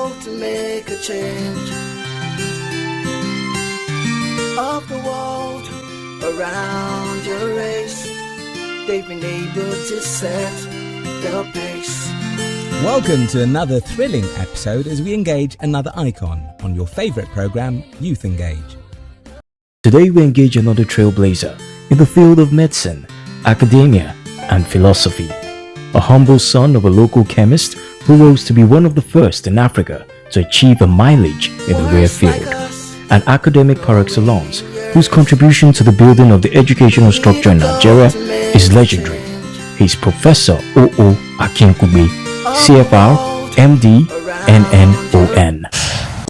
world to make a change of the world around your race. They've been able to set the pace. Welcome to another thrilling episode as we engage another icon on your favourite programme, Youth Engage. Today we engage another trailblazer in the field of medicine, academia and philosophy. A humble son of a local chemist who rose to be one of the first in Africa to achieve a mileage in the rare field. An academic par excellence whose contribution to the building of the educational structure in Nigeria is legendary. He's Professor O.O. Akinkugbe, CFR, MD, NNON.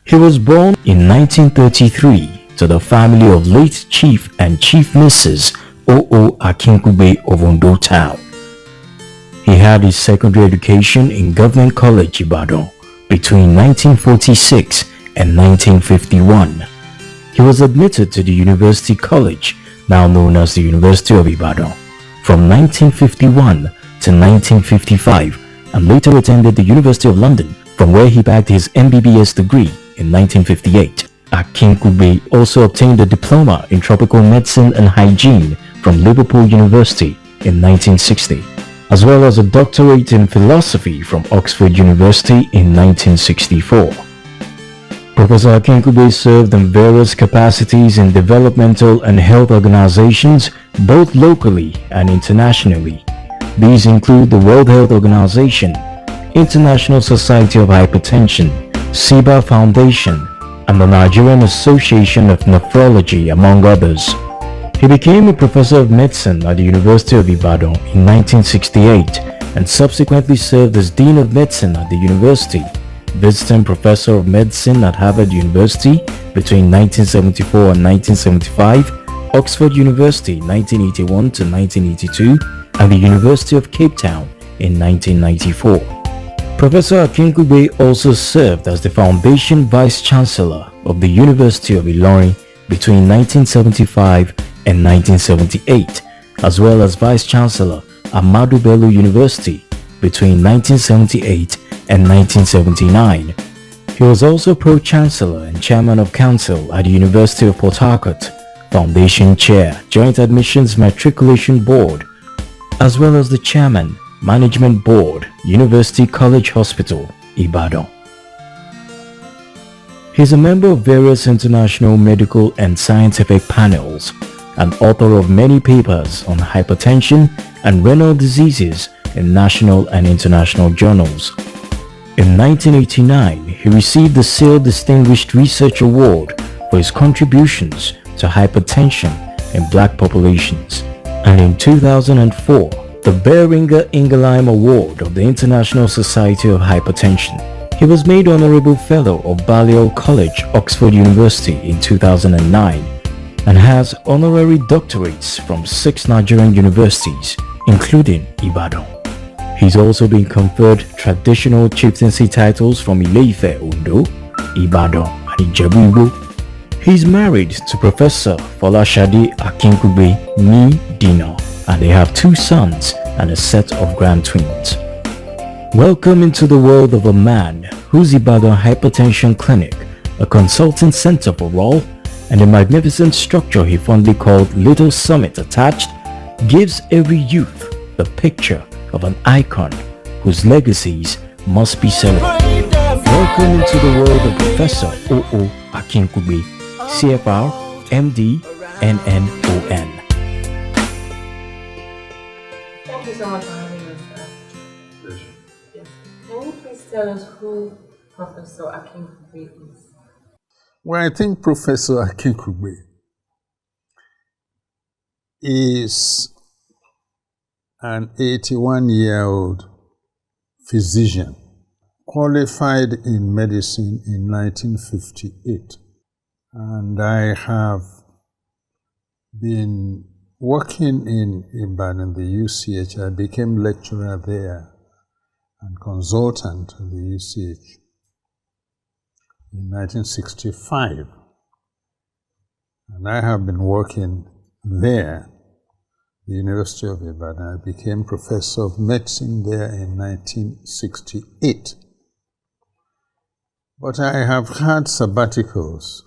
He was born in 1933 to the family of late Chief and Chief Mrs. O.O. Akinkugbe of Ondo Town. He had his secondary education in Government College Ibadan between 1946 and 1951. He was admitted to the University College, now known as the University of Ibadan, from 1951 to 1955, and later attended the University of London, from where he bagged his MBBS degree in 1958. Akinkugbe also obtained a diploma in tropical medicine and hygiene from Liverpool University in 1960, as well as a doctorate in philosophy from Oxford University in 1964. Professor Akinkugbe served in various capacities in developmental and health organizations, both locally and internationally. These include the World Health Organization, International Society of Hypertension, SIBA Foundation, and the Nigerian Association of Nephrology, among others. He became a professor of medicine at the University of Ibadan in 1968 and subsequently served as Dean of Medicine at the university, visiting professor of medicine at Harvard University between 1974 and 1975, Oxford University 1981 to 1982, and the University of Cape Town in 1994. Professor Akinkugbe also served as the Foundation Vice Chancellor of the University of Ilorin between 1975 and 1978, as well as Vice Chancellor Ahmadu Bello University between 1978 and 1979. He was also Pro-Chancellor and Chairman of Council at the University of Port Harcourt, Foundation Chair, Joint Admissions Matriculation Board, as well as the Chairman, Management Board, University College Hospital, Ibadan. He is a member of various international medical and scientific panels, and author of many papers on hypertension and renal diseases in national and international journals. In 1989, he received the SAIL Distinguished Research Award for his contributions to hypertension in black populations, and in 2004, the Beringer Ingelheim Award of the International Society of Hypertension. He was made Honorable Fellow of Balliol College, Oxford University in 2009, and has honorary doctorates from 6 Nigerian universities, including Ibadan. He's also been conferred traditional chieftaincy titles from Ile-Ife, Ondo, Ibadan, and Ijebu-Igbo. He's married to Professor Folashade Akinkugbe Ni Dina, and they have 2 sons and a set of grand twins. Welcome into the world of a man whose Ibadan Hypertension Clinic, a consulting center for all, and a magnificent structure he fondly called Little Summit attached, gives every youth the picture of an icon whose legacies must be celebrated. Welcome into the world of Professor O.O. Akinkugbe, CFR, MD, NNON. Thank you so much for having us. Yes. Can you please tell us who Professor Akinkugbe is? Well, I think Professor Akinkugbe is an 81-year-old physician, qualified in medicine in 1958. And I have been working in Ibadan, the UCH. I became lecturer there and consultant at the UCH in 1965. And I have been working there, the University of Ibadan. I became professor of medicine there in 1968. But I have had sabbaticals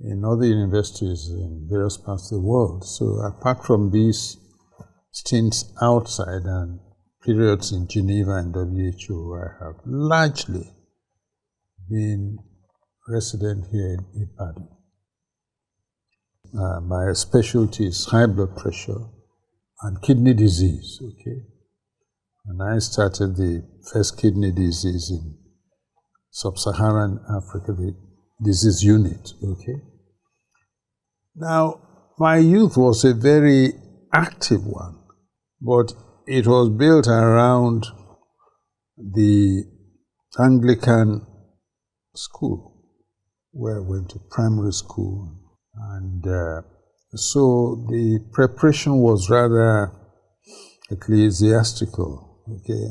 in other universities in various parts of the world. So apart from these stints outside and periods in Geneva and WHO, I have largely been resident here in Ibadan. My specialty is high blood pressure and kidney disease, okay? And I started the first kidney disease in Sub-Saharan Africa, the disease unit, okay? Now, my youth was a very active one, but it was built around the Anglican school, where I went to primary school. And so the preparation was rather ecclesiastical, okay?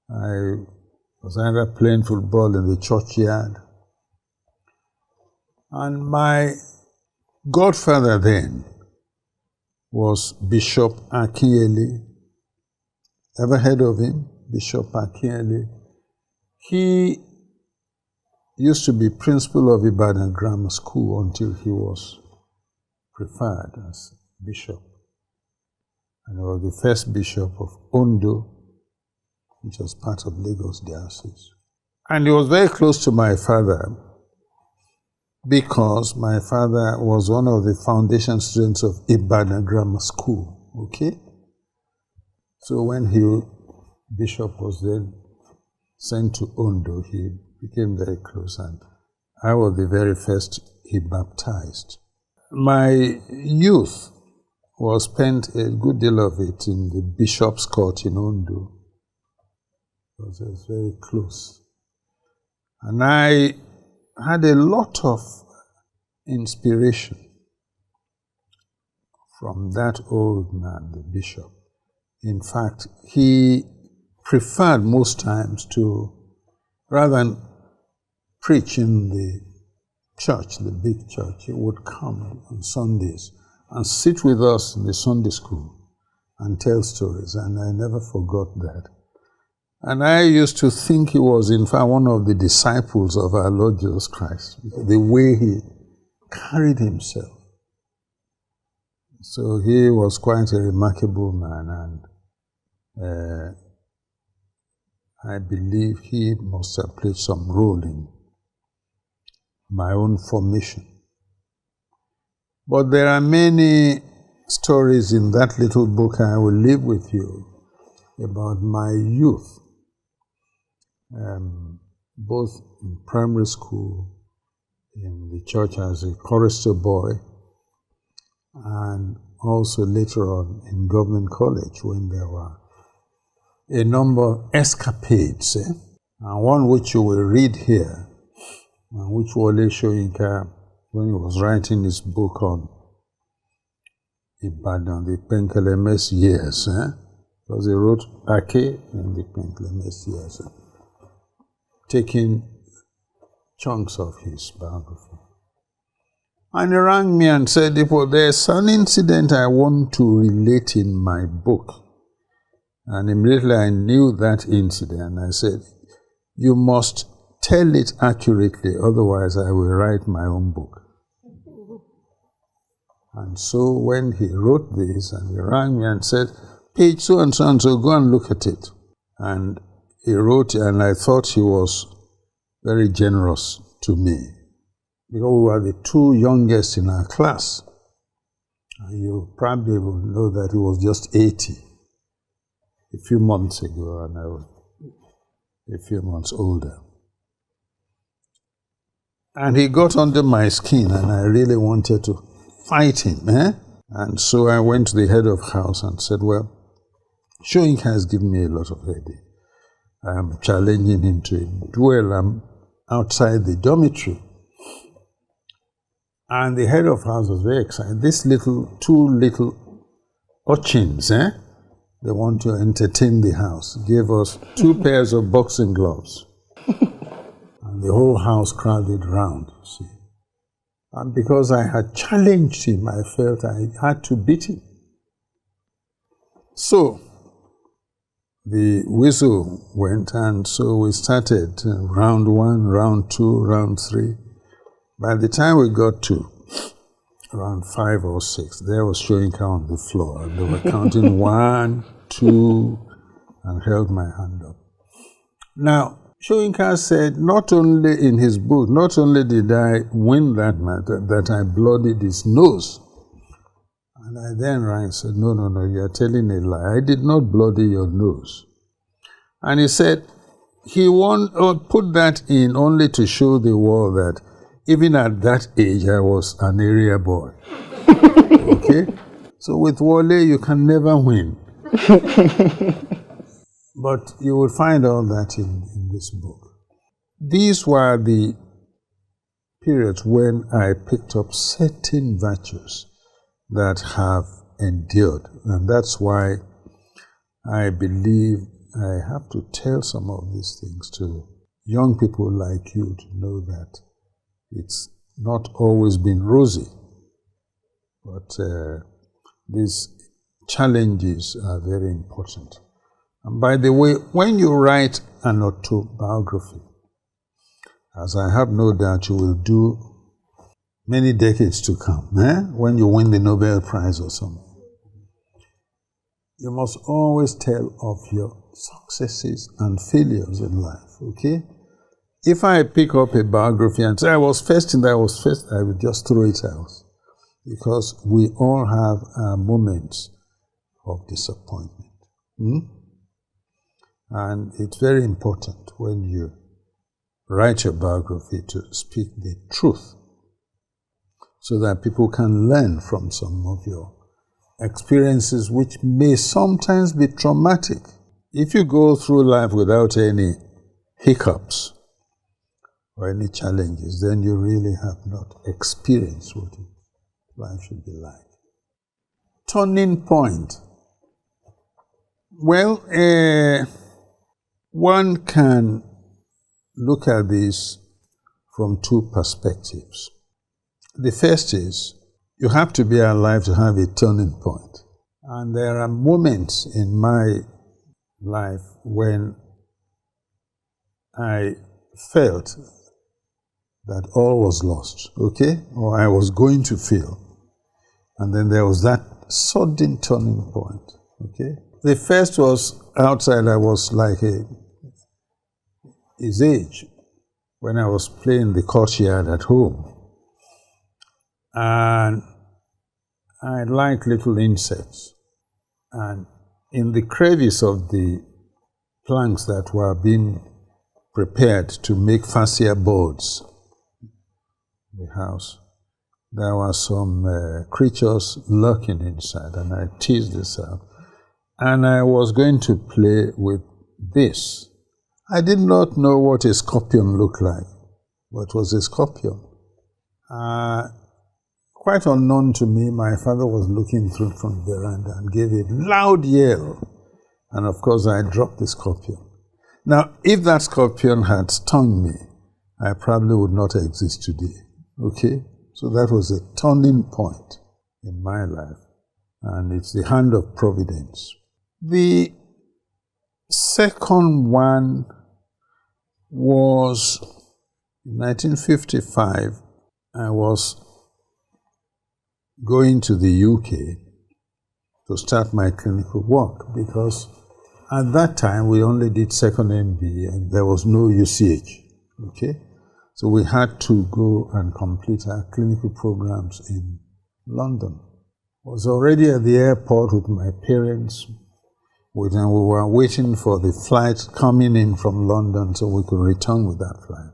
I was either playing football in the churchyard. And my godfather then was Bishop Akinyele. Ever heard of him? Bishop Akinyele. He used to be principal of Ibadan Grammar School until he was preferred as bishop. And he was the first bishop of Ondo, which was part of Lagos Diocese. And he was very close to my father because my father was one of the foundation students of Ibadan Grammar School, okay? So when Bishop was then sent to Ondo, he became very close, and I was the very first he baptized. My youth was spent a good deal of it in the Bishop's Court in Ondo, because it was very close. And I had a lot of inspiration from that old man, the bishop. In fact, he preferred most times to, rather than preach in the church, the big church, he would come on Sundays and sit with us in the Sunday school and tell stories, and I never forgot that. And I used to think he was, in fact, one of the disciples of our Lord Jesus Christ, the way he carried himself. So he was quite a remarkable man, and I believe he must have played some role in my own formation. But there are many stories in that little book I will leave with you about my youth, both in primary school, in the church as a chorister boy, and also later on in government college when there were a number of escapades, and one which you will read here, and which Wole Soyinka, when he was writing his book on Ibadan, the Penkelemes years, because he wrote Ake in the Penkelemes years, taking chunks of his biography. And he rang me and said, there's an incident I want to relate in my book. And immediately I knew that incident. I said, you must tell it accurately, otherwise I will write my own book. And so when he wrote this, and he rang me and said, page so and so and so, go and look at it. And he wrote, and I thought he was very generous to me, because we were the two youngest in our class. And you probably will know that he was just 80 a few months ago, and I was a few months older. And he got under my skin, and I really wanted to fight him. And so I went to the head of house and said, well, Soyinka has given me a lot of headache. I am challenging him to a duel. I'm outside the dormitory. And the head of house was very excited. These two little urchins, they want to entertain the house. Gave us 2 pairs of boxing gloves. And the whole house crowded round, you see. And because I had challenged him, I felt I had to beat him. So, the whistle went, and so we started round 1, round 2, round 3. By the time we got to around 5 or 6, there was Shoyinka on the floor, and they were counting 1, 2, and held my hand up. Now, Shoyinka said, not only in his book, not only did I win that match, that I bloodied his nose. And I then ran and said, no, you are telling a lie. I did not bloody your nose. And he said, he put that in only to show the world that even at that age, I was an area boy. Okay? So with Wale, you can never win. But you will find all that in this book. These were the periods when I picked up certain virtues that have endured. And that's why I believe I have to tell some of these things to young people like you to know that it's not always been rosy. But these challenges are very important. And by the way, when you write an autobiography, as I have no doubt you will do many decades to come, when you win the Nobel Prize or something, you must always tell of your successes and failures in life, okay? If I pick up a biography and say, I was first, I will just throw it out. Because we all have moments of disappointment. And it's very important when you write your biography to speak the truth so that people can learn from some of your experiences, which may sometimes be traumatic. If you go through life without any hiccups or any challenges, then you really have not experienced what life should be like. Turning point. Well, one can look at this from two perspectives. The first is, you have to be alive to have a turning point. And there are moments in my life when I felt that all was lost, okay? Or I was going to fail. And then there was that sudden turning point, okay? The first was outside. I was like his age when I was playing the courtyard at home. And I liked little insects. And in the crevice of the planks that were being prepared to make fascia boards, the house, there were some creatures lurking inside, and I teased this out. And I was going to play with this. I did not know what a scorpion looked like, but it was a scorpion. Quite unknown to me, my father was looking through from the veranda and gave a loud yell. And of course, I dropped the scorpion. Now, if that scorpion had stung me, I probably would not exist today. Okay? So that was a turning point in my life. And it's the hand of Providence. The second one was in 1955. I was going to the UK to start my clinical work because at that time we only did second MBA and there was no UCH. Okay? So we had to go and complete our clinical programs in London. I was already at the airport with my parents, and we were waiting for the flight coming in from London so we could return with that flight.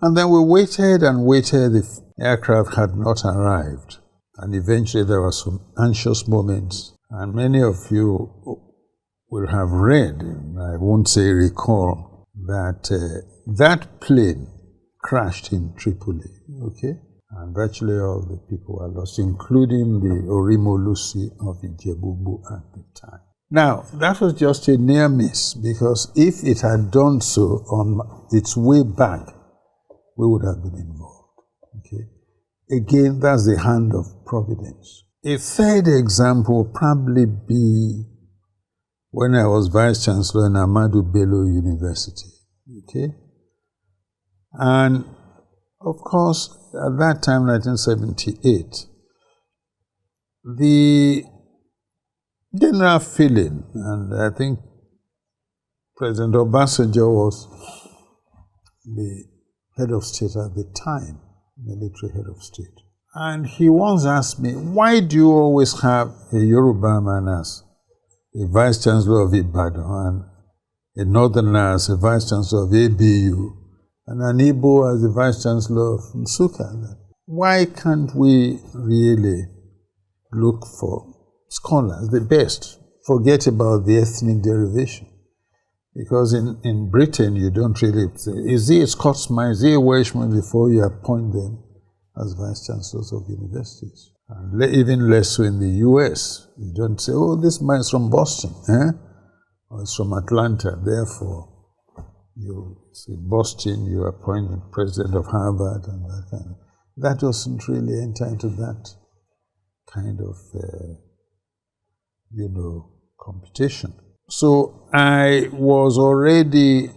And then we waited and waited. The aircraft had not arrived. And eventually there were some anxious moments. And many of you will have read, and I won't say recall, that that plane crashed in Tripoli, okay? And virtually all the people were lost, including the Orimo Lucy of Ijebubu at the time. Now, that was just a near miss, because if it had done so on its way back, we would have been involved, okay? Again, that's the hand of Providence. A third example would probably be when I was Vice Chancellor in Ahmadu Bello University. Okay? And of course, at that time, 1978, the general feeling, and I think President Obasanjo was the head of state at the time, military head of state. And he once asked me, why do you always have a Yoruba man as a Vice Chancellor of Ibadan and a Northerner as a Vice Chancellor of ABU and an Igbo as the Vice Chancellor of Nsukka? Why can't we really look for scholars, the best? Forget about the ethnic derivation. Because in Britain, you don't really say, is he a Scotsman, is he a Welshman, before you appoint them as Vice Chancellors of universities. And even less so in the US. You don't say, oh, this man is from Boston, or it's from Atlanta, therefore you say Boston, you appoint the president of Harvard and that kind of. That doesn't really enter into that kind of, competition. So I was already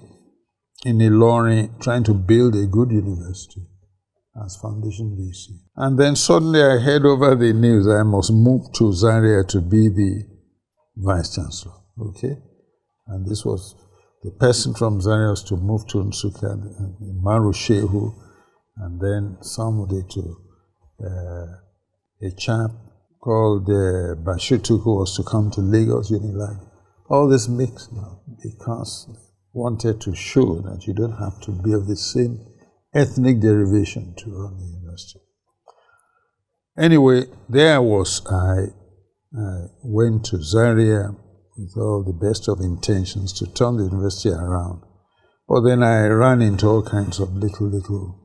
in Ilorin trying to build a good university as foundation VC. And then suddenly I heard over the news I must move to Zaria to be the Vice Chancellor, okay? And this was, the person from Zaria was to move to Nsukka, Maru Shehu, and then somebody to a chap called Bashutuku was to come to Lagos Unilag. All this mixed now because they wanted to show that you don't have to be of the same ethnic derivation to run the university. Anyway, there was I went to Zaria with all the best of intentions to turn the university around. But then I ran into all kinds of little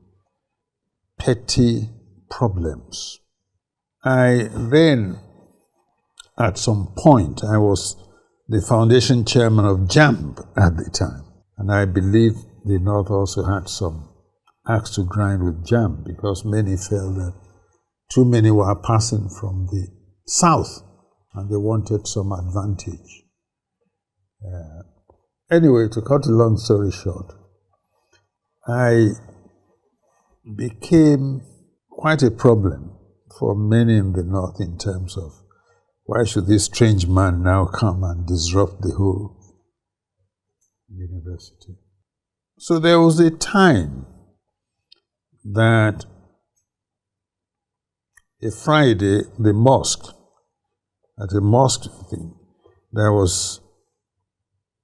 petty problems. I then, at some point, I was the foundation chairman of JAMB at the time. And I believe the North also had some axe to grind with JAMB because many felt that too many were passing from the South and they wanted some advantage. Anyway, to cut a long story short, I became quite a problem for many in the North in terms of why should this strange man now come and disrupt the whole university? So there was a time that a Friday, the mosque, at a mosque thing, there was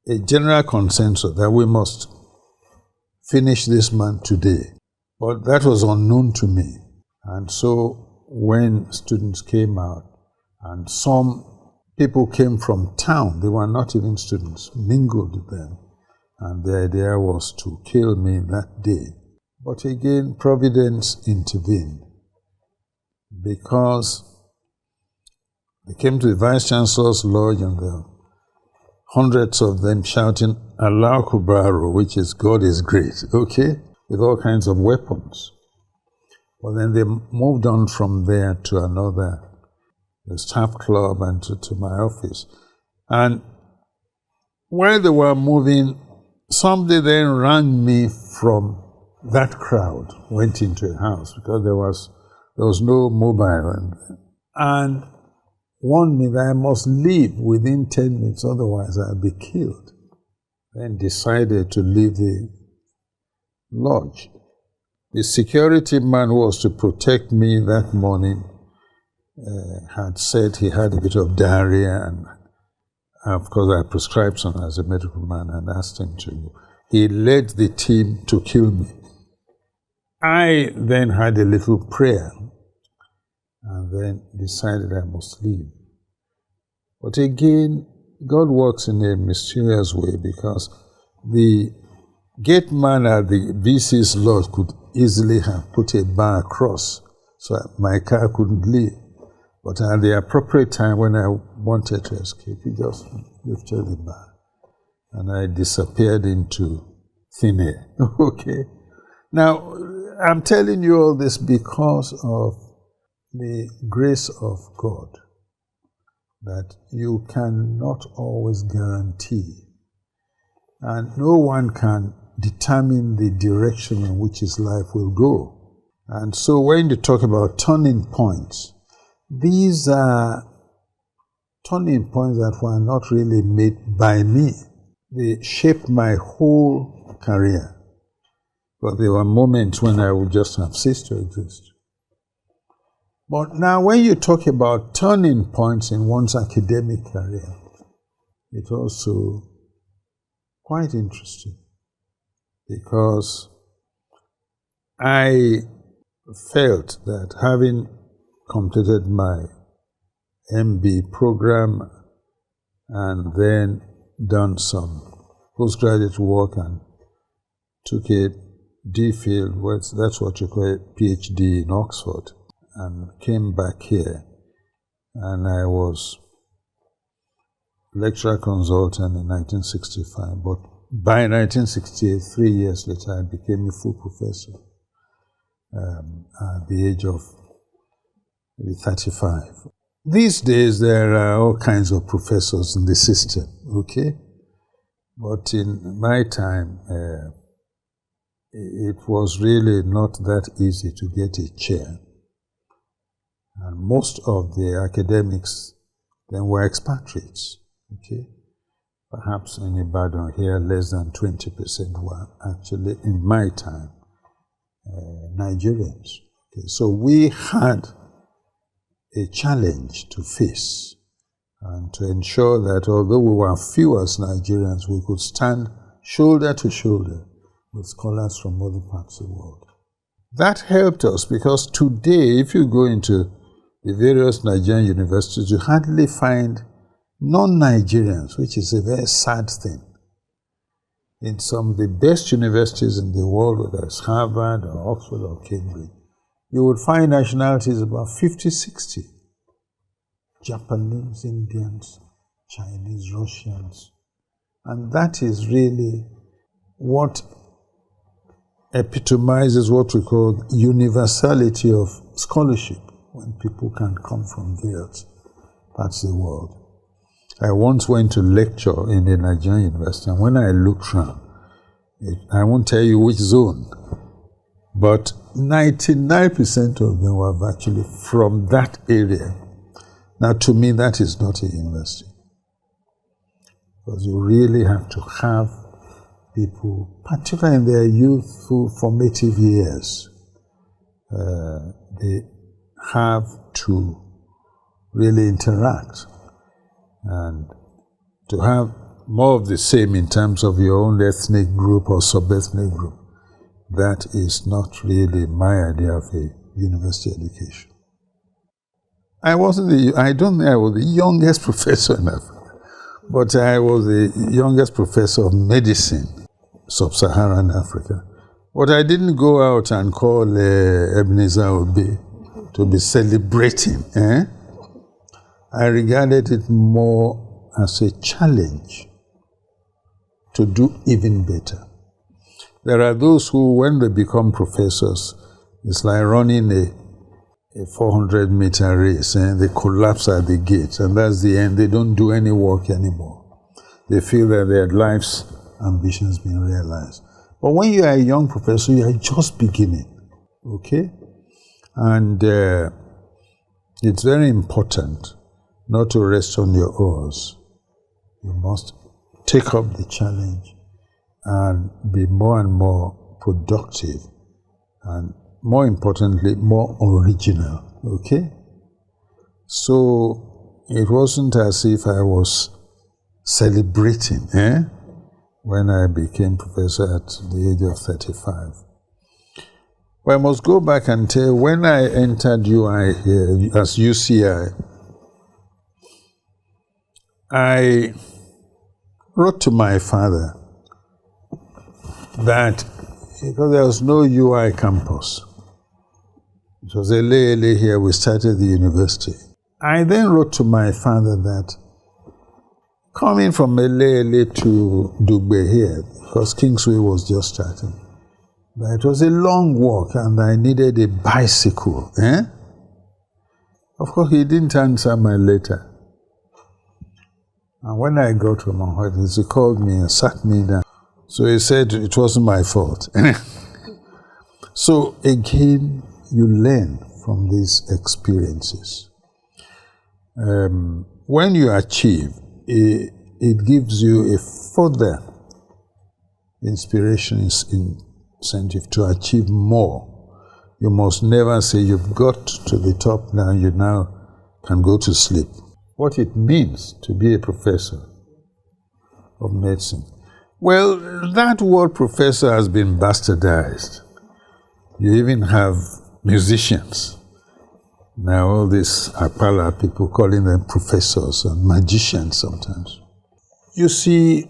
a general consensus that we must finish this man today. But that was unknown to me. And so when students came out, and some people came from town, they were not even students, mingled with them, and the idea was to kill me that day. But again, Providence intervened because they came to the Vice Chancellor's lodge and there were hundreds of them shouting, Allah Kubaru, which is God is great, okay, with all kinds of weapons. But then they moved on from there to another the staff club and to my office. And while they were moving, somebody then rang me from that crowd, went into a house because there was no mobile and warned me that I must leave within 10 minutes, otherwise I'll be killed. Then decided to leave the lodge. The security man who was to protect me that morning had said he had a bit of diarrhea, and of course I prescribed some as a medical man and asked him to. He led the team to kill me. I then had a little prayer and then decided I must leave. But again, God works in a mysterious way because the gate man at the VC's lodge could easily have put a bar across so my car couldn't leave. But at the appropriate time when I wanted to escape, he just lifted the bar and I disappeared into thin air. Okay? Now, I'm telling you all this because of the grace of God. that you cannot always guarantee, and no one can determine the direction in which his life will go. And so when you talk about turning points, these are turning points that were not really made by me. They shaped my whole career. But there were moments when I would just have ceased to exist. But now when you talk about turning points in one's academic career, it's also quite interesting, because I felt that having completed my MB program and then done some postgraduate work and took a D.Phil, that's what you call a PhD in Oxford, and came back here, and I was lecturer consultant in 1965, but by 1968, 3 years later, I became a full professor at the age of maybe 35. These days, there are all kinds of professors in the system, okay? But in my time, it was really not that easy to get a chair. And most of the academics then were expatriates, okay? Perhaps in Ibadan here, less than 20% were actually, in my time, Nigerians. Okay? So we had a challenge to face and to ensure that although we were few as Nigerians, we could stand shoulder to shoulder with scholars from other parts of the world. That helped us because today, if you go into the various Nigerian universities, you hardly find non-Nigerians, which is a very sad thing. In some of the best universities in the world, whether it's Harvard or Oxford or Cambridge, you would find nationalities about 50, 60. Japanese, Indians, Chinese, Russians. And that is really what epitomizes what we call universality of scholarship, when people can come from various parts of the world. I once went to lecture in a Nigerian university, and when I looked around, I won't tell you which zone, but 99% of them were actually from that area. Now, to me, that is not a university, because you really have to have people, particularly in their youthful, formative years, they have to really interact and to have more of the same in terms of your own ethnic group or sub-ethnic group. That is not really my idea of a university education. I don't think I was the youngest professor in Africa, but I was the youngest professor of medicine, sub-Saharan Africa. But I didn't go out and call Ebenezer Obey to be celebrating. I regarded it more as a challenge to do even better. There are those who, when they become professors, it's like running a 400-meter race, and they collapse at the gate, and that's the end. They don't do any work anymore. They feel that their life's ambition has been realized. But when you are a young professor, you are just beginning, okay? And it's very important not to rest on your oars. You must take up the challenge and be more and more productive, and more importantly, more original, okay? So it wasn't as if I was celebrating when I became professor at the age of 35. But I must go back and tell, when I entered UI here as UCI, I wrote to my father that because there was no UI campus, it was LA here, we started the university. I then wrote to my father that coming from LA to Dugbe here, because Kingsway was just starting, but it was a long walk and I needed a bicycle. Of course, he didn't answer my letter. And when I got to my hospital, he called me and sat me down. So he said it wasn't my fault. So again, you learn from these experiences. When you achieve, it gives you a further inspiration, incentive to achieve more. You must never say you've got to the top now, you now can go to sleep. What it means to be a professor of medicine. Well, that word professor has been bastardized. You even have musicians. Now all these Apala people calling them professors and magicians sometimes. You see,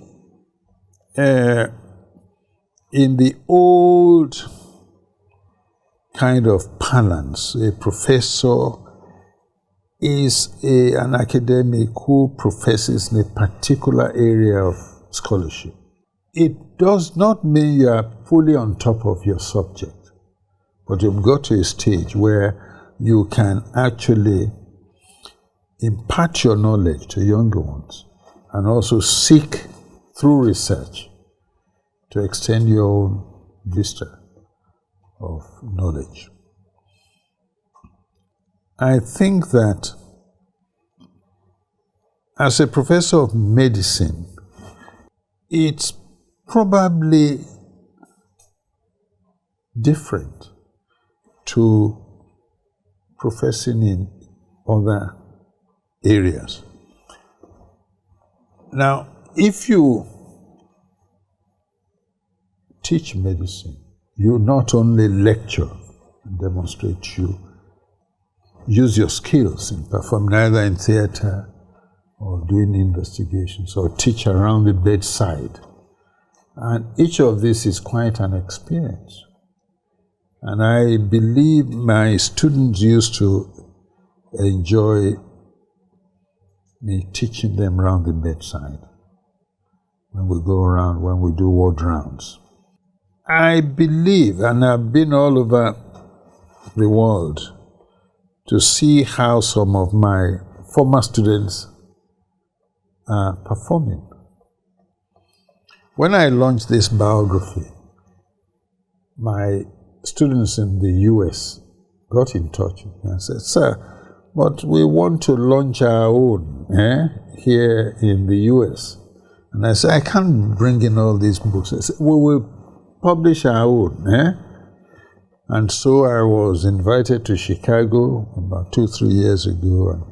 in the old kind of parlance, a professor is an academic who professes in a particular area of scholarship. It does not mean you are fully on top of your subject, but you've got to a stage where you can actually impart your knowledge to younger ones and also seek through research to extend your own vista of knowledge. I think that as a professor of medicine, it's probably different to professing in other areas. Now, if you teach medicine, you not only lecture and demonstrate, you use your skills and perform either in theater or doing investigations or teach around the bedside. And each of this is quite an experience. And I believe my students used to enjoy me teaching them around the bedside when we go around, when we do ward rounds. I believe, and I've been all over the world to see how some of my former students are performing. When I launched this biography, my students in the US got in touch with me and said, "Sir, but we want to launch our own here in the US." And I said, "I can't bring in all these books." I said, "We will publish our own." And so I was invited to Chicago about 2-3 years ago. And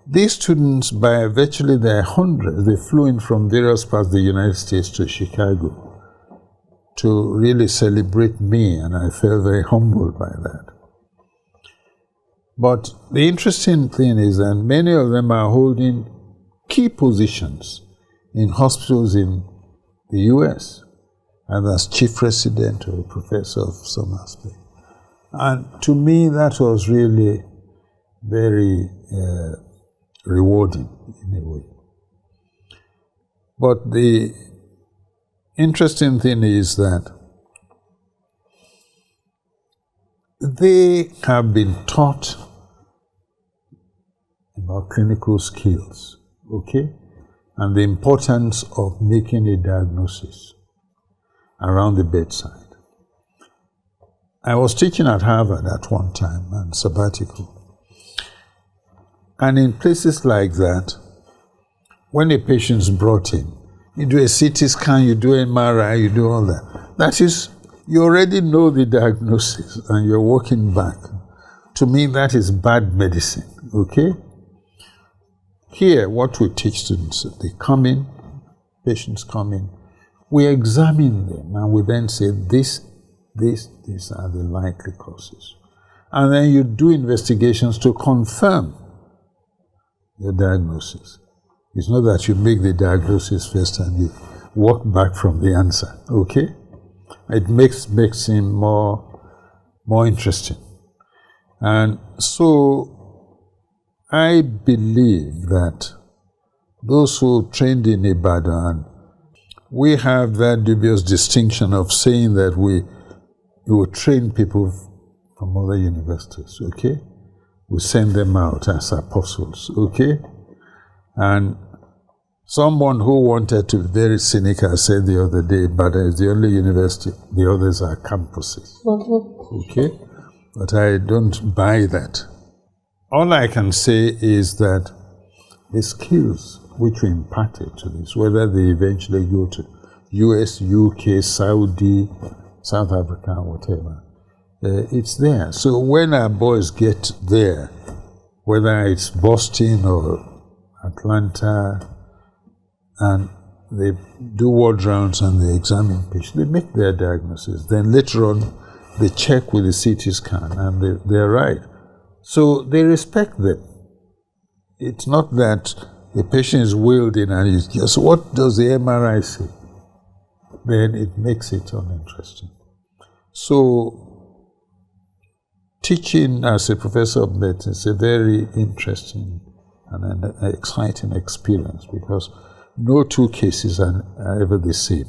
these students, by virtually their hundreds, they flew in from various parts of the United States to Chicago to really celebrate me, and I felt very humbled by that. But the interesting thing is that many of them are holding key positions in hospitals in the US, and as chief resident or a professor of some aspect. And to me, that was really very rewarding in a way. But the interesting thing is that they have been taught about clinical skills, okay, and the importance of making a diagnosis around the bedside. I was teaching at Harvard at one time on sabbatical. And in places like that, when a patient's brought in, you do a CT scan, you do MRI, you do all that. That is, you already know the diagnosis and you're working back. To me, that is bad medicine, okay? Here, what we teach students, they come in, patients come in, we examine them and we then say, these are the likely causes. And then you do investigations to confirm your diagnosis. It's not that you make the diagnosis first and you walk back from the answer, okay? It makes it more interesting. And so I believe that those who trained in Ibadan, we have that dubious distinction of saying that we will train people from other universities, okay? We send them out as apostles, okay? And Someone who wanted to be very cynical said the other day, Ibadan is the only university, the others are campuses. Okay? But I don't buy that. All I can say is that the skills which were imparted to this, whether they eventually go to US, UK, Saudi, South Africa, whatever, it's there. So when our boys get there, whether it's Boston or Atlanta, and they do ward rounds and they examine patients, they make their diagnosis. Then later on, they check with the CT scan and they're right. So they respect them. It's not that the patient is wheeled in and it's just, what does the MRI say? Then it makes it uninteresting. So teaching as a professor of medicine is a very interesting and an exciting experience because no two cases are ever the same.